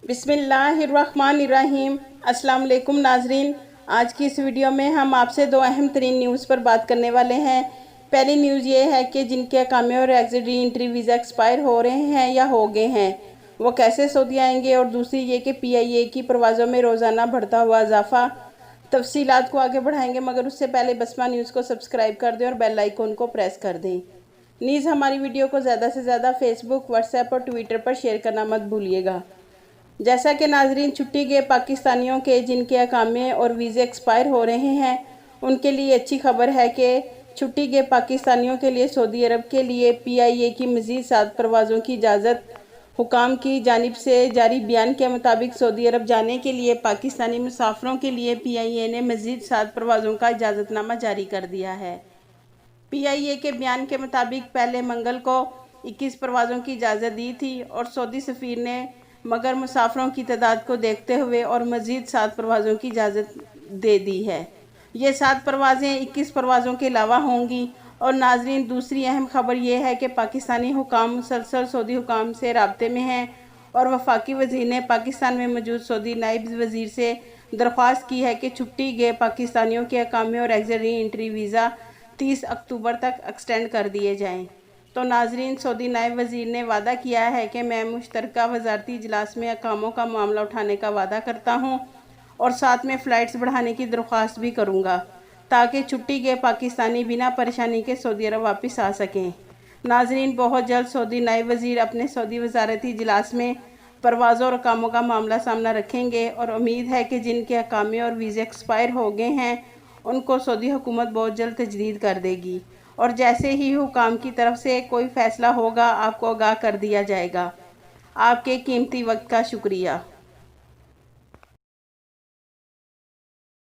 बिस्मिल्लाहिर्रहमानिर्रहीम। अस्सलाम वालेकुम नाजरीन, आज की इस वीडियो में हम आपसे दो अहम तरीन न्यूज़ पर बात करने वाले हैं। पहली न्यूज़ ये है कि जिनके अकामे और exit re entry visa expire हो रहे हैं या हो गए हैं वो कैसे सऊदी आएंगे, और दूसरी ये कि PIA की परवाज़ों में रोज़ाना बढ़ता हुआ इजाफा। तफसीलात को आगे बढ़ाएंगे, मगर उससे पहले बसमा न्यूज़ को सब्सक्राइब कर दें और बेल आइकन को प्रेस कर दें। नीज़ हमारी वीडियो को ज़्यादा से ज़्यादा फेसबुक, व्हाट्सएप और ट्विटर पर शेयर करना मत भूलिएगा। जैसा कि नाजरीन, छुट्टी गए पाकिस्तानियों के जिनके अकामे और वीज़े एक्सपायर हो रहे हैं उनके लिए अच्छी खबर है कि छुट्टी गए पाकिस्तानियों के लिए सऊदी अरब के लिए PIA की मज़ीद 7 परवाज़ों की इजाज़त। हुकाम की जानिब से जारी बयान के मुताबिक सऊदी अरब जाने के लिए पाकिस्तानी मुसाफिरों के लिए PIA ने मज़ीद 7 परवाज़ों का इजाज़तनामा जारी कर दिया है। PIA के बयान के मुताबिक पहले मंगल को 21 परवाज़ों की इजाज़त दी थी और सऊदी सफ़ीर ने मगर मुसाफिरों की तादाद को देखते हुए और मज़ीद 7 परवाज़ों की इजाज़त दे दी है। ये 7 परवाज़ें 21 परवाज़ों के अलावा होंगी। और नाजरीन, दूसरी अहम खबर यह है कि पाकिस्तानी हुकाम मुसलसल सऊदी हुकाम से राब्ते में हैं और वफाकी वज़ीर ने पाकिस्तान में मौजूद सऊदी नायब वज़ीर से दरख्वास्त की है कि छुट्टी गए पाकिस्तानियों के अकामे और एग्जिट री एंट्री वीज़ा 30 अक्टूबर तक एक्सटेंड कर दिए जाएँ। तो नाजरीन, सऊदी नायब वज़ीर ने वादा किया है कि मैं मुश्तरका वज़ारती इजलास में अकामों का मामला उठाने का वादा करता हूँ और साथ में फ़्लाइट्स बढ़ाने की दरख्वास्त भी करूँगा ताकि छुट्टी गए पाकिस्तानी बिना परेशानी के सऊदी अरब वापस आ सकें। नाजरीन, बहुत जल्द सऊदी नायब वज़ीर अपने सऊदी वज़ारती इजलास में परवाज़ों और अकामों का मामला सामना रखेंगे और उम्मीद है कि जिनके अकामे और वीज़े एक्सपायर हो गए हैं उनको सऊदी हुकूमत बहुत जल्द तजदीद कर देगी और जैसे ही हुकाम की तरफ से कोई फ़ैसला होगा आपको आगाह कर दिया जाएगा। आपके कीमती वक्त का शुक्रिया।